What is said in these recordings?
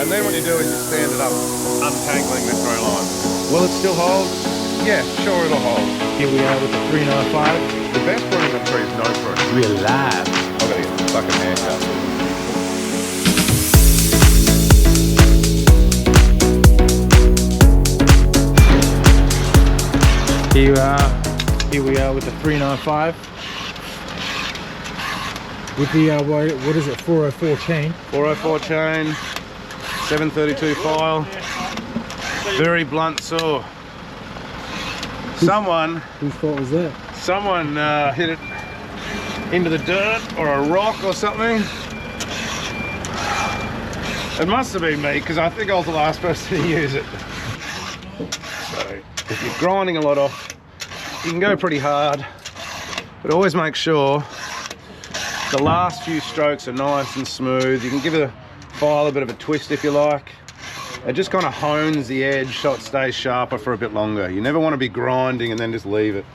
And then what you do is you stand it up, untangling the throw line. Will it still hold? Yeah, sure it'll hold. Here we are with the 395. The best pruning tree is no prune. We're live. I've got to get the fucking haircut. Here we are with the 395. With the, what is it, 404 chain? 404 chain, 732 file, very blunt saw. Whose fault was that? Someone hit it into the dirt or a rock or something. It must have been me, because I think I was the last person to use it. So if you're grinding a lot off, you can go pretty hard, but always make sure the last few strokes are nice and smooth. You can give the file a bit of a twist if you like. It just kind of hones the edge so it stays sharper for a bit longer. You never want to be grinding and then just leave it.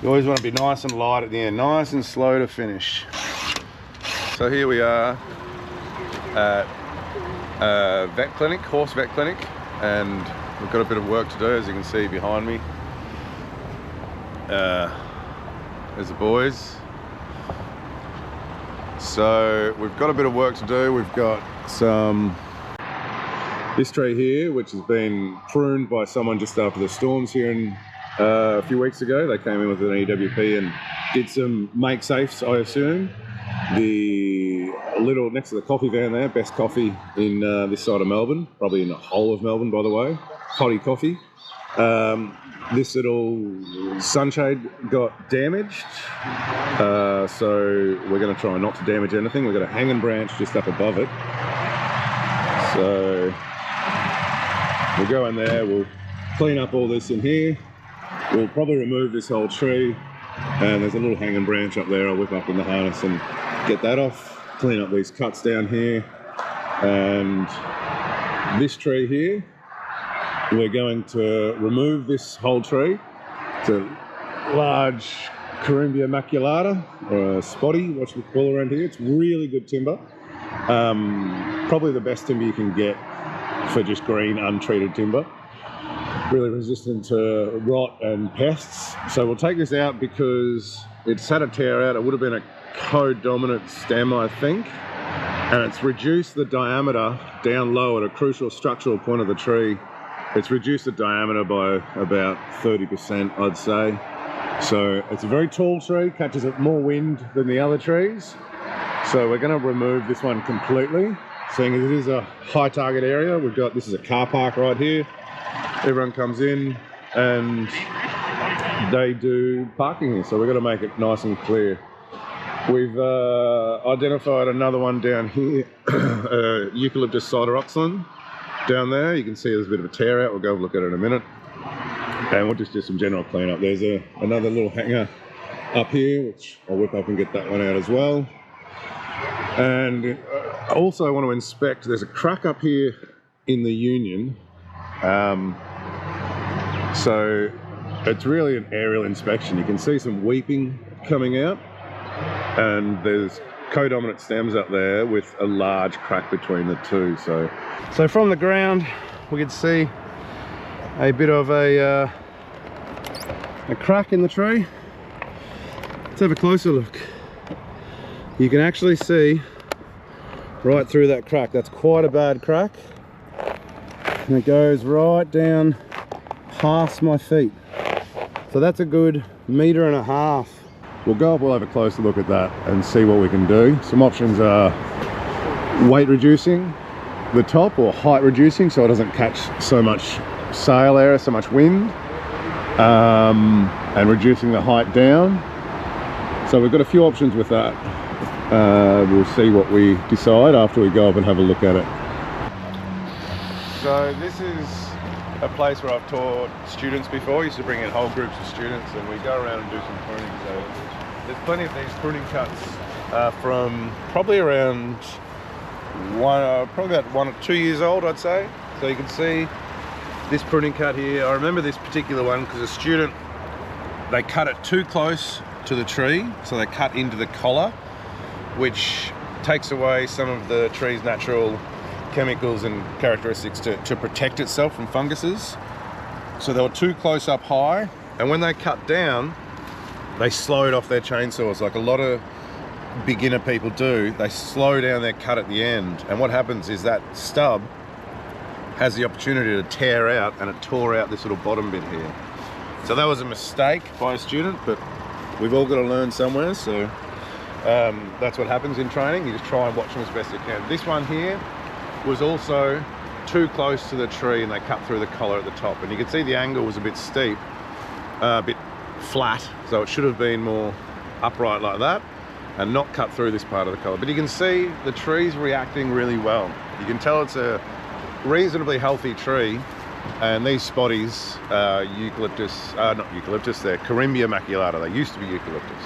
You always want to be nice and light at the end, nice and slow to finish. So here we are at a vet clinic, horse vet clinic, and we've got a bit of work to do, as you can see behind me. There's the boys. So we've got a bit of work to do. We've got this tree here, which has been pruned by someone just after the storms here a few weeks ago. They came in with an EWP and did some make safes, I assume. The little next to the coffee van there, best coffee in this side of Melbourne, probably in the whole of Melbourne, by the way. Potty coffee. This little sunshade got damaged, so we're going to try not to damage anything. We've got a hanging branch just up above it, so we'll go in there, we'll clean up all this in here, we'll probably remove this whole tree, and there's a little hanging branch up there I'll whip up in the harness and get that off, clean up these cuts down here, and this tree here, we're going to remove this whole tree. It's a large Corymbia maculata, or a spotty, what we call around here. It's really good timber. Probably the best timber you can get for just green, untreated timber. Really resistant to rot and pests. So we'll take this out because it's had a tear out. It would have been a co-dominant stem, I think. And it's reduced the diameter down low at a crucial structural point of the tree. It's reduced the diameter by about 30%, I'd say. So it's a very tall tree, catches more wind than the other trees. So we're going to remove this one completely, seeing as it is a high target area. This is a car park right here. Everyone comes in and they do parking here. So we've got to make it nice and clear. We've identified another one down here, Eucalyptus sideroxylon. Down there, you can see there's a bit of a tear out. We'll go look at it in a minute. And we'll just do some general cleanup. There's another little hanger up here, which I'll whip up and get that one out as well. And also I want to inspect, there's a crack up here in the union. So it's really an aerial inspection. You can see some weeping coming out. And there's co-dominant stems up there with a large crack between the two. So from the ground we can see a bit of a crack in the tree. Let's have a closer look. You can actually see right through that crack. That's quite a bad crack, and it goes right down past my feet. So that's a good 1.5 meters. We'll go up, we'll have a closer look at that and see what we can do. Some options are weight reducing the top, or height reducing so it doesn't catch so much sail area, so much wind, and reducing the height down. So we've got a few options with that. We'll see what we decide after we go up and have a look at it. So this is a place where I've taught students before. I used to bring in whole groups of students and we go around and do some pruning. So there's plenty of these pruning cuts from probably around probably about 1 or 2 years old, I'd say. So you can see this pruning cut here. I remember this particular one because a student, they cut it too close to the tree, so they cut into the collar, which takes away some of the tree's natural chemicals and characteristics to protect itself from funguses. So they were too close up high, and when they cut down, they slowed off their chainsaws like a lot of beginner people do. They slow down their cut at the end, and what happens is that stub has the opportunity to tear out, and it tore out this little bottom bit here. So that was a mistake by a student, but we've all got to learn somewhere, so that's what happens in training. You just try and watch them as best you can. This one here was also too close to the tree, and they cut through the collar at the top, and you can see the angle was a bit steep, a bit flat, so it should have been more upright like that and not cut through this part of the collar. But you can see the tree's reacting really well. You can tell it's a reasonably healthy tree, and these spotties are not eucalyptus, they're Corymbia maculata. They used to be eucalyptus.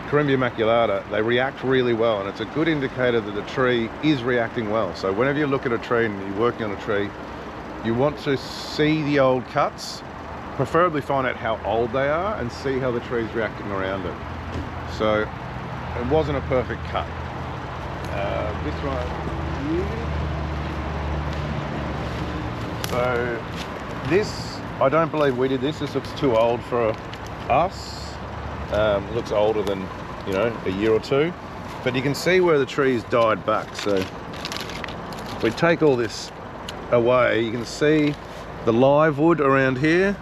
Corymbia maculata, they react really well, and it's a good indicator that the tree is reacting well. So whenever you look at a tree and you're working on a tree, you want to see the old cuts, preferably find out how old they are and see how the tree's reacting around it. So it wasn't a perfect cut. This one here. So this, I don't believe we did this. This looks too old for us. It looks older than, you know, a year or two. But you can see where the tree's died back. So if we take all this away, you can see the live wood around here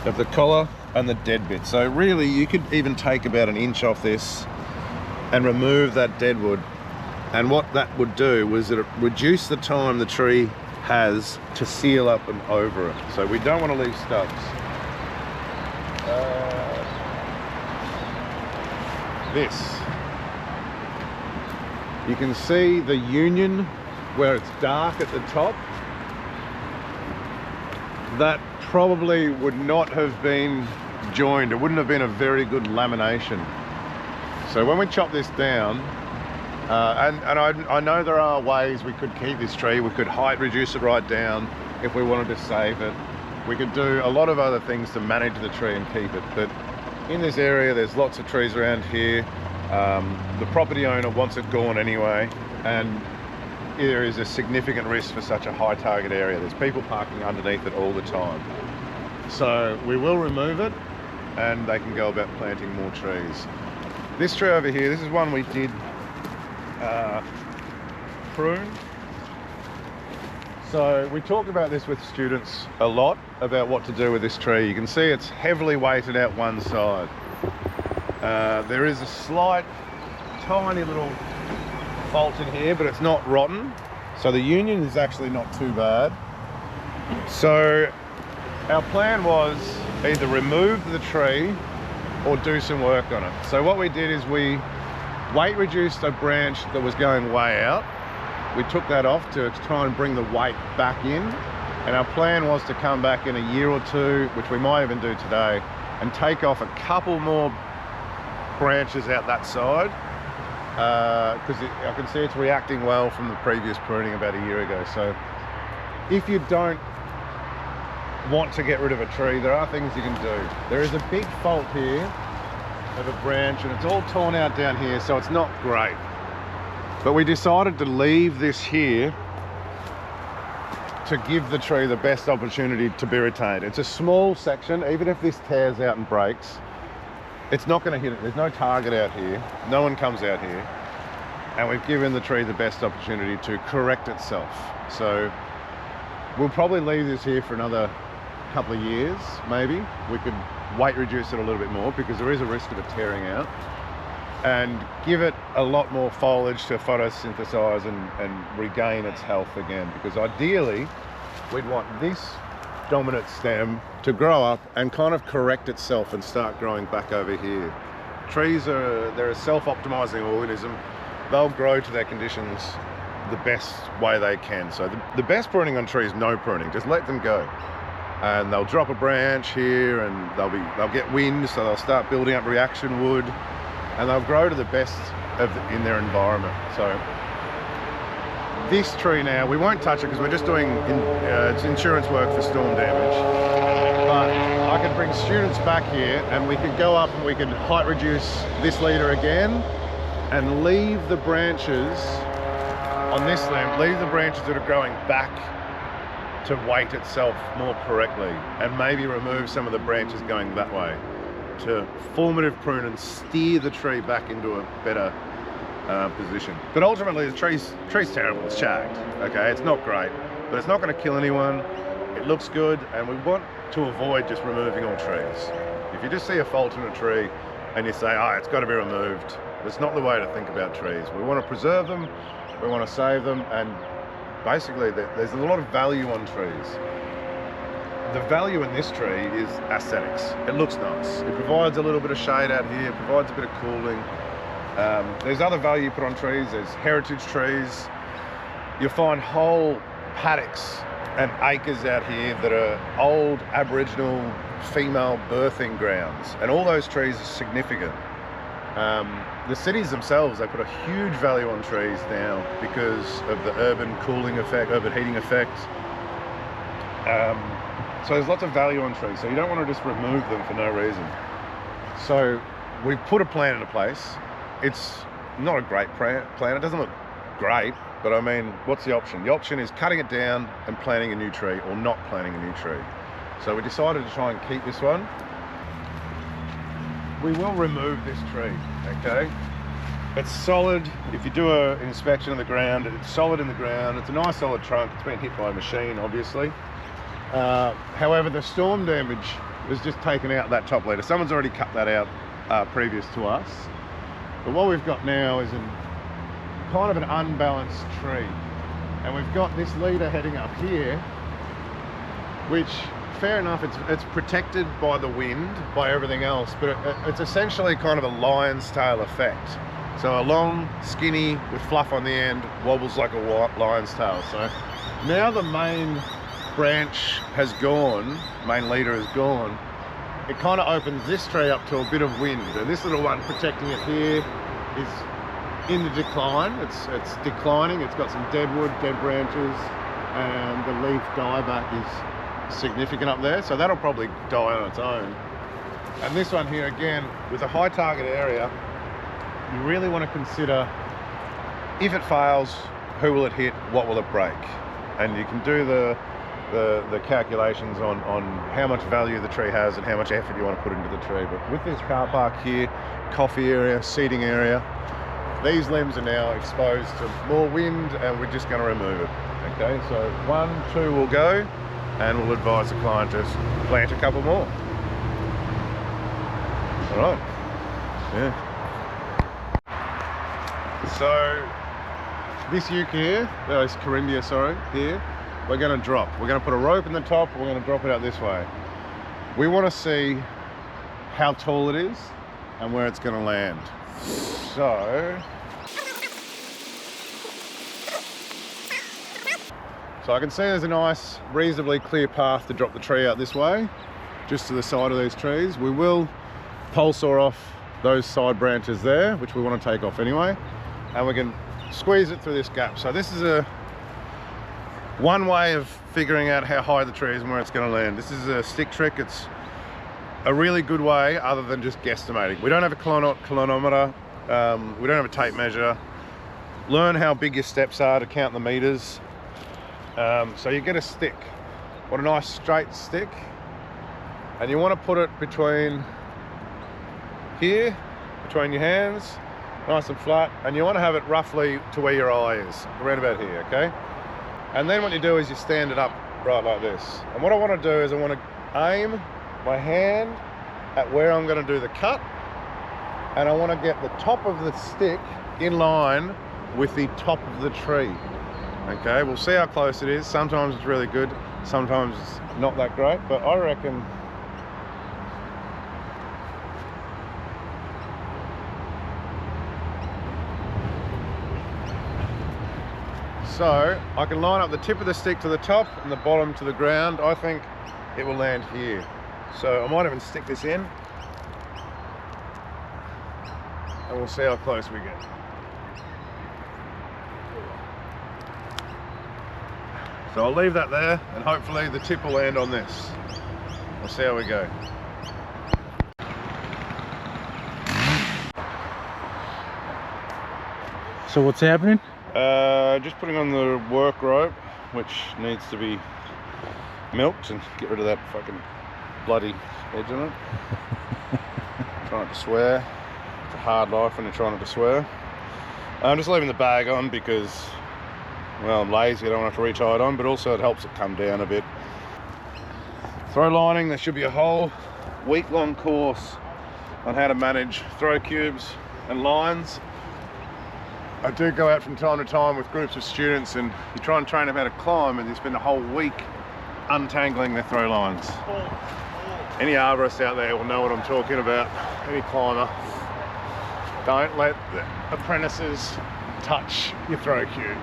of the collar and the dead bit. So really you could even take about an inch off this and remove that dead wood. And what that would do was that it reduce the time the tree has to seal up and over it. So we don't want to leave stubs. This. You can see the union where it's dark at the top. That probably would not have been joined. It wouldn't have been a very good lamination. So when we chop this down, I know there are ways we could keep this tree. We could height reduce it right down if we wanted to save it. We could do a lot of other things to manage the tree and keep it. But in this area, there's lots of trees around here. The property owner wants it gone anyway, and there is a significant risk for such a high target area. There's people parking underneath it all the time. So we will remove it, and they can go about planting more trees. This tree over here, this is one we did prune. So we talk about this with students a lot, about what to do with this tree. You can see it's heavily weighted out one side. There is a slight, tiny little fault in here, but it's not rotten. So the union is actually not too bad. So our plan was either remove the tree or do some work on it. So what we did is we weight reduced a branch that was going way out. We took that off to try and bring the weight back in, and our plan was to come back in a year or two, which we might even do today, and take off a couple more branches out that side, because I can see it's reacting well from the previous pruning about a year ago. So if you don't want to get rid of a tree, there are things you can do. There is a big fault here of a branch, and it's all torn out down here, so it's not great. But we decided to leave this here to give the tree the best opportunity to be retained. It's a small section. Even if this tears out and breaks, it's not going to hit it. There's no target out here. No one comes out here. And we've given the tree the best opportunity to correct itself. So we'll probably leave this here for another couple of years, maybe. We could weight reduce it a little bit more because there is a risk of it tearing out, and give it a lot more foliage to photosynthesize and regain its health again. Because ideally, we'd want this dominant stem to grow up and kind of correct itself and start growing back over here. Trees they're a self-optimizing organism. They'll grow to their conditions the best way they can. So the best pruning on trees, no pruning, just let them go. And they'll drop a branch here, and they'll get wind, so they'll start building up reaction wood, and they'll grow to the best in their environment. So this tree now, we won't touch it because we're just doing it's insurance work for storm damage. But I could bring students back here, and we could go up and we could height reduce this leader again and leave the branches on this limb, leave the branches that are growing back to weight itself more correctly, and maybe remove some of the branches going that way to formative prune and steer the tree back into a better position. But ultimately the tree's terrible, it's shagged, okay? It's not great, but it's not gonna kill anyone. It looks good, and we want to avoid just removing all trees. If you just see a fault in a tree and you say, oh, it's gotta be removed, that's not the way to think about trees. We wanna preserve them, we wanna save them, and basically there's a lot of value on trees. The value in this tree is aesthetics. It looks nice. It provides a little bit of shade out here, it provides a bit of cooling. There's other value you put on trees. There's heritage trees. You'll find whole paddocks and acres out here that are old Aboriginal female birthing grounds, and all those trees are significant. The cities themselves, they put a huge value on trees now because of the urban cooling effect, urban heating effect. So there's lots of value on trees, so you don't want to just remove them for no reason. So we've put a plan into place. It's not a great plan, it doesn't look great, but I mean, what's the option? The option is cutting it down and planting a new tree, or not planting a new tree. So we decided to try and keep this one. We will remove this tree, okay? It's solid. If you do an inspection of the ground, it's solid in the ground. It's a nice solid trunk. It's been hit by a machine, obviously. However, the storm damage was just taken out that top leader. Someone's already cut that out previous to us. But what we've got now is kind of an unbalanced tree. And we've got this leader heading up here, which, fair enough, it's protected by the wind, by everything else, but it's essentially kind of a lion's tail effect. So a long, skinny, with fluff on the end, wobbles like a lion's tail. So now the main branch has gone, main leader is gone, it kind of opens this tree up to a bit of wind, and this little one protecting it here is in the decline. It's declining. It's got some dead wood, dead branches, and the leaf dieback is significant up there, so that'll probably die on its own. And this one here, again, with a high target area, you really want to consider, if it fails, who will it hit, what will it break? And you can do the calculations on how much value the tree has and how much effort you want to put into the tree. But with this car park here, coffee area, seating area, these limbs are now exposed to more wind, and we're just going to remove it. Okay, so 1, 2 will go, and we'll advise the client to plant a couple more. All right, yeah. So this uke here, this Corymbia, sorry, here, we're going to drop. We're going to put a rope in the top, we're going to drop it out this way. We want to see how tall it is and where it's going to land. So I can see there's a nice, reasonably clear path to drop the tree out this way, just to the side of these trees. We will pole saw off those side branches there, which we want to take off anyway, and we can squeeze it through this gap. So this is one way of figuring out how high the tree is and where it's going to land. This is a stick trick. It's a really good way, other than just guesstimating. We don't have a clinometer, we don't have a tape measure. Learn how big your steps are to count the meters. So you get a stick, what a nice straight stick, and you want to put it between here, between your hands, nice and flat, and you want to have it roughly to where your eye is, around about here, okay? And then what you do is you stand it up right like this. And what I want to do is I want to aim my hand at where I'm going to do the cut, and I want to get the top of the stick in line with the top of the tree. Okay, we'll see how close it is. Sometimes it's really good, sometimes it's not that great, but I reckon so I can line up the tip of the stick to the top and the bottom to the ground. I think it will land here. So I might even stick this in, and we'll see how close we get. So I'll leave that there, and hopefully the tip will land on this. We'll see how we go. So what's happening? just putting on the work rope, which needs to be milked and get rid of that fucking bloody edge on it. Trying not to swear. It's a hard life when you're trying not to swear. I'm just leaving the bag on because, well, I'm lazy, I don't want to have to retie it on, but also it helps it come down a bit. Throw lining, there should be a whole week-long course on how to manage throw cubes and lines. I do go out from time to time with groups of students and you try and train them how to climb and you spend a whole week untangling their throw lines. Any arborists out there will know what I'm talking about, any climber. Don't let the apprentices touch your throw cube.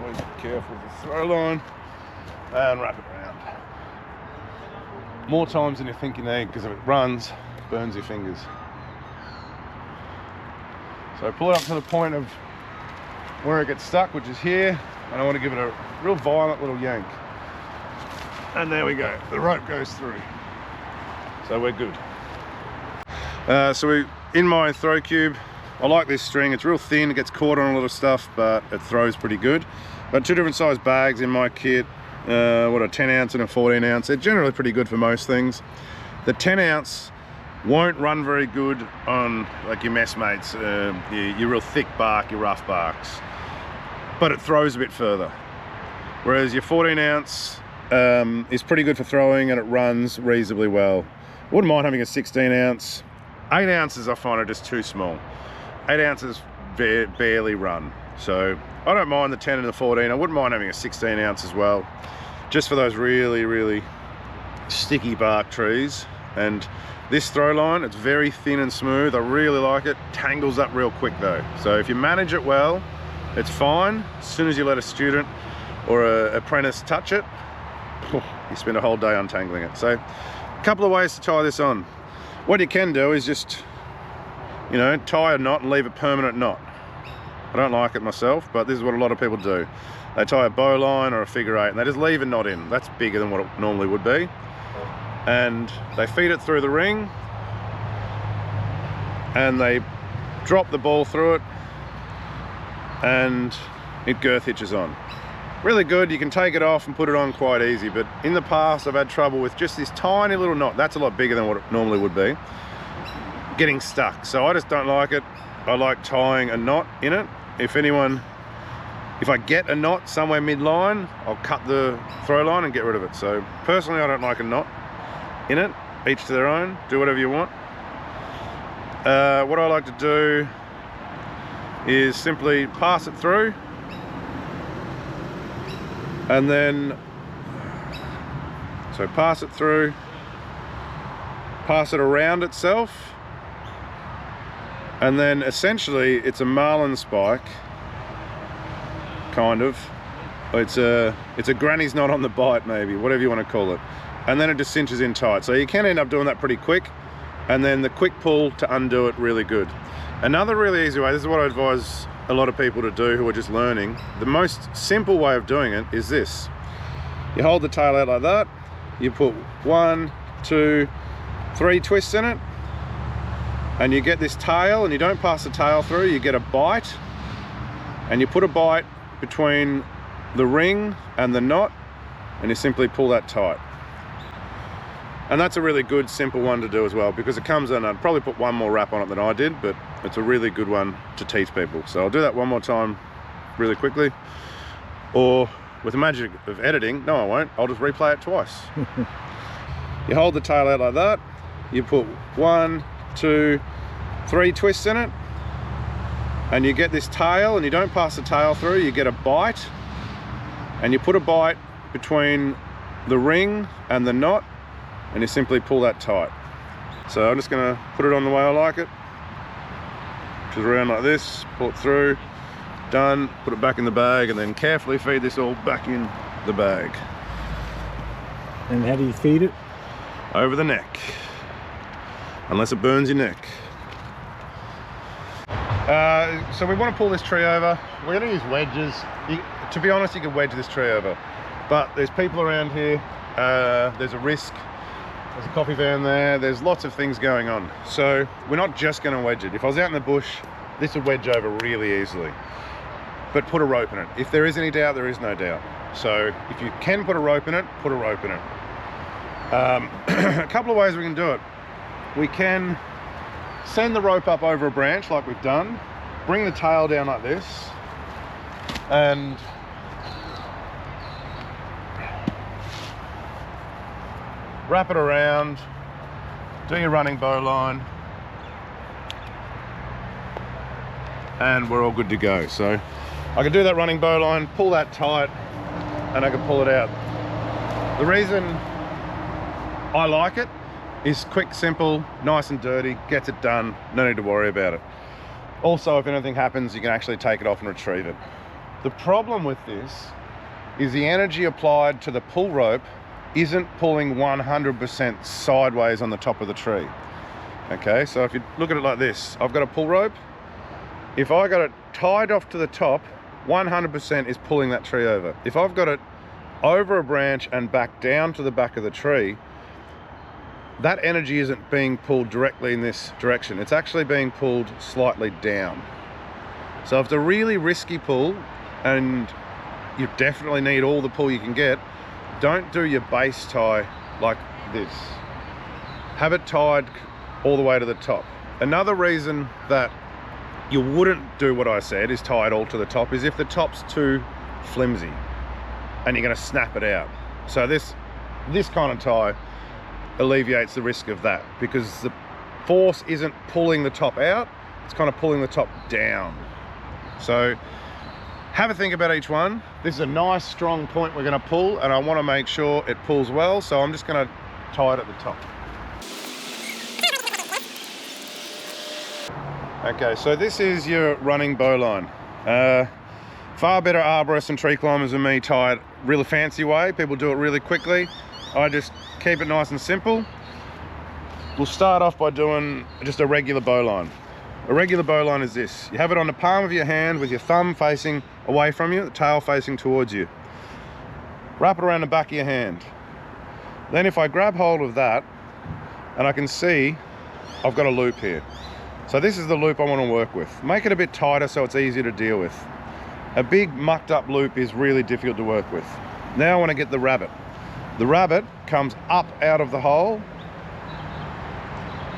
Always be careful with the throw line and wrap it around. More times than you think you need, because if it runs, it burns your fingers. So pull it up to the point of where it gets stuck, which is here, and I want to give it a real violent little yank. And there we go, the rope goes through. So we're good. So we're in my throw cube. I like this string, it's real thin, it gets caught on a lot of stuff, but it throws pretty good. Got two different size bags in my kit, a 10 ounce and a 14 ounce. They're generally pretty good for most things. The 10 ounce won't run very good on like your messmates, your real thick bark, your rough barks, but it throws a bit further. Whereas your 14 ounce is pretty good for throwing and it runs reasonably well. I wouldn't mind having a 16 ounce. 8 ounces I find are just too small. 8 ounces barely run. So I don't mind the 10 and the 14. I wouldn't mind having a 16 ounce as well, just for those really, really sticky bark trees. And this throw line, it's very thin and smooth. I really like it. Tangles up real quick though. So if you manage it well, it's fine. As soon as you let a student or an apprentice touch it, you spend a whole day untangling it. So a couple of ways to tie this on. What you can do is just, you know, tie a knot and leave a permanent knot. I don't like it myself, but this is what a lot of people do. They tie a bow line or a figure eight and they just leave a knot in. That's bigger than what it normally would be. And they feed it through the ring and they drop the ball through it and it girth hitches on. Really good, you can take it off and put it on quite easy, but in the past I've had trouble with just this tiny little knot, that's a lot bigger than what it normally would be, getting stuck. So I just don't like it. I like tying a knot in it. If I get a knot somewhere mid-line, I'll cut the throw line and get rid of it. So personally I don't like a knot in it, each to their own, do whatever you want. What I like to do is simply pass it through and then, so pass it through, pass it around itself, and then essentially it's a marlin spike, kind of. It's a granny's knot on the bite maybe, whatever you want to call it. And then it just cinches in tight. So you can end up doing that pretty quick, and then the quick pull to undo it really good. Another really easy way, this is what I advise a lot of people to do who are just learning. The most simple way of doing it is this. You hold the tail out like that, you put 1, 2, 3 twists in it, and you get this tail, and you don't pass the tail through, you get a bite, and you put a bite between the ring and the knot, and you simply pull that tight. And that's a really good simple one to do as well, because it comes in, I'd probably put one more wrap on it than I did, but it's a really good one to teach people. So I'll do that one more time really quickly, or with the magic of editing, no I won't, I'll just replay it twice. You hold the tail out like that, you put 1, 2, 3 twists in it, and you get this tail, and you don't pass the tail through, you get a bite, and you put a bite between the ring and the knot, and you simply pull that tight. So I'm just gonna put it on the way I like it, which is around like this, pull it through, done, put it back in the bag, and then carefully feed this all back in the bag. And how do you feed it? Over the neck, unless it burns your neck. So we want to pull this tree over. We're going to use wedges. To be honest, you could wedge this tree over, but there's people around here, there's a risk, there's a coffee van there, there's lots of things going on. So we're not just going to wedge it. If I was out in the bush, this would wedge over really easily. But put a rope in it. If there is any doubt, there is no doubt. So if you can put a rope in it, put a rope in it. A couple of ways we can do it. We can send the rope up over a branch like we've done, bring the tail down like this, and wrap it around, do your running bowline, and we're all good to go. So I can do that running bowline, pull that tight, and I can pull it out. The reason I like it is quick, simple, nice and dirty, gets it done, no need to worry about it. Also, if anything happens, you can actually take it off and retrieve it. The problem with this is the energy applied to the pull rope isn't pulling 100% sideways on the top of the tree. Okay, so if you look at it like this, I've got a pull rope. If I got it tied off to the top, 100% is pulling that tree over. If I've got it over a branch and back down to the back of the tree, that energy isn't being pulled directly in this direction. It's actually being pulled slightly down. So if it's a really risky pull and you definitely need all the pull you can get, don't do your base tie like this. Have it tied all the way to the top. Another reason that you wouldn't do what I said, is tie it all to the top, is if the top's too flimsy and you're going to snap it out. So this kind of tie alleviates the risk of that, because the force isn't pulling the top out, it's kind of pulling the top down. So have a think about each one. This is a nice strong point we're going to pull, and I want to make sure it pulls well, so I'm just going to tie it at the top. Okay, so this is your running bowline. Far better arborists and tree climbers than me tie it really fancy way. People do it really quickly. I just keep it nice and simple. We'll start off by doing just a regular bowline. A regular bowline is this. You have it on the palm of your hand with your thumb facing away from you, the tail facing towards you. Wrap it around the back of your hand. Then if I grab hold of that, and I can see I've got a loop here. So this is the loop I want to work with. Make it a bit tighter so it's easier to deal with. A big mucked up loop is really difficult to work with. Now I want to get the rabbit. The rabbit comes up out of the hole,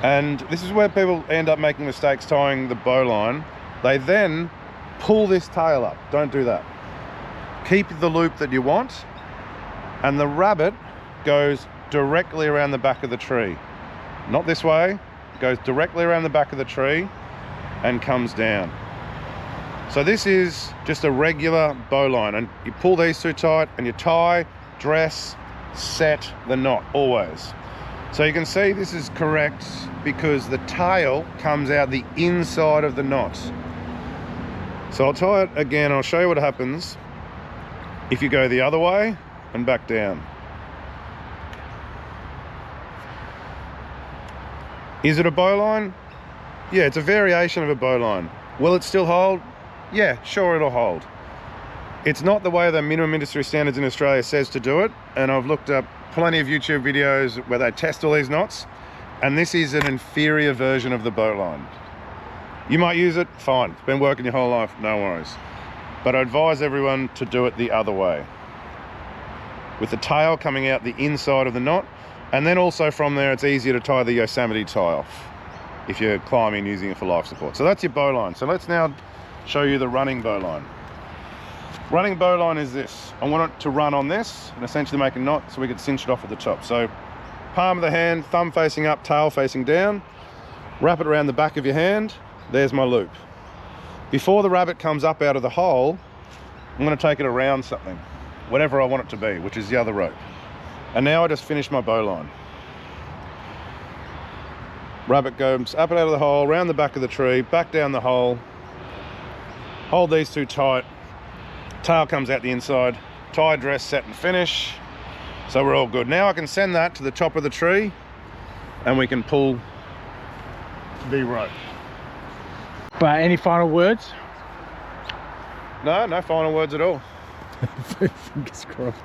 and this is where people end up making mistakes tying the bowline. They then pull this tail up. Don't do that. Keep the loop that you want, and the rabbit goes directly around the back of the tree. Not this way, goes directly around the back of the tree and comes down. So this is just a regular bowline, and you pull these two tight and you tie, dress, set the knot always. So you can see this is correct because the tail comes out the inside of the knot. So I'll tie it again. I'll show you what happens if you go the other way and back down. Is it a bowline? Yeah, it's a variation of a bowline. Will it still hold? Yeah, sure, it'll hold. It's not the way the minimum industry standards in Australia says to do it, and I've looked up plenty of YouTube videos where they test all these knots, and this is an inferior version of the bowline. You might use it, fine. It's been working your whole life, no worries. But I advise everyone to do it the other way, with the tail coming out the inside of the knot, and then also from there it's easier to tie the Yosemite tie off if you're climbing using it for life support. So that's your bowline. So let's now show you the running bowline. Running bowline is this. I want it to run on this and essentially make a knot so we can cinch it off at the top. So palm of the hand, thumb facing up, tail facing down. Wrap it around the back of your hand. There's my loop. Before the rabbit comes up out of the hole, I'm going to take it around something, whatever I want it to be, which is the other rope. And now I just finished my bowline. Rabbit goes up and out of the hole, around the back of the tree, back down the hole. Hold these two tight. Tail comes out the inside. Tie, dress, set and finish. So we're all good. Now I can send that to the top of the tree and we can pull the rope. But any final words? No final words at all. Fingers crossed.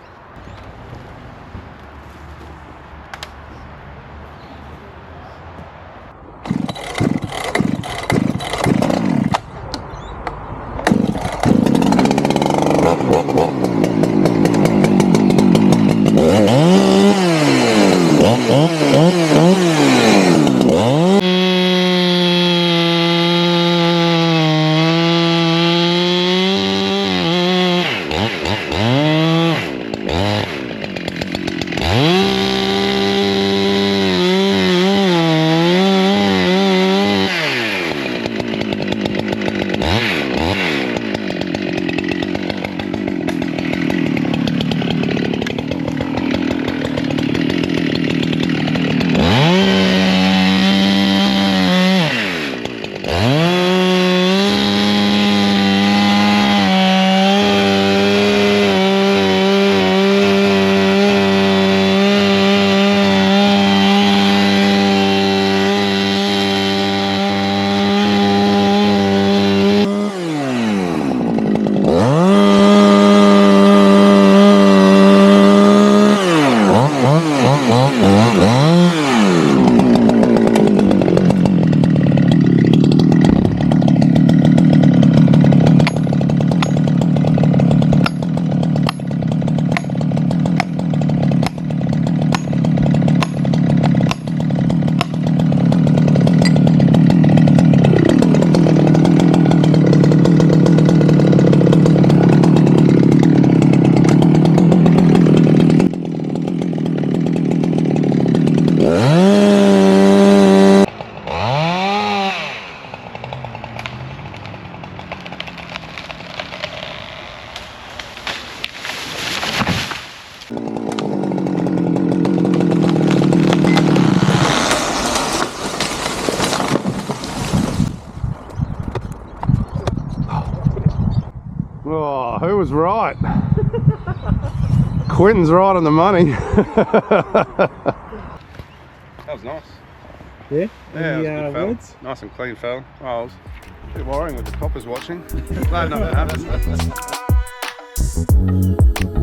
Oh, who was right? Quinton's right on the money. That was nice. Yeah? Yeah, Any, it was a good fell. words? Nice and clean fell. Oh, I was a bit worrying with the coppers watching. Glad not to have it.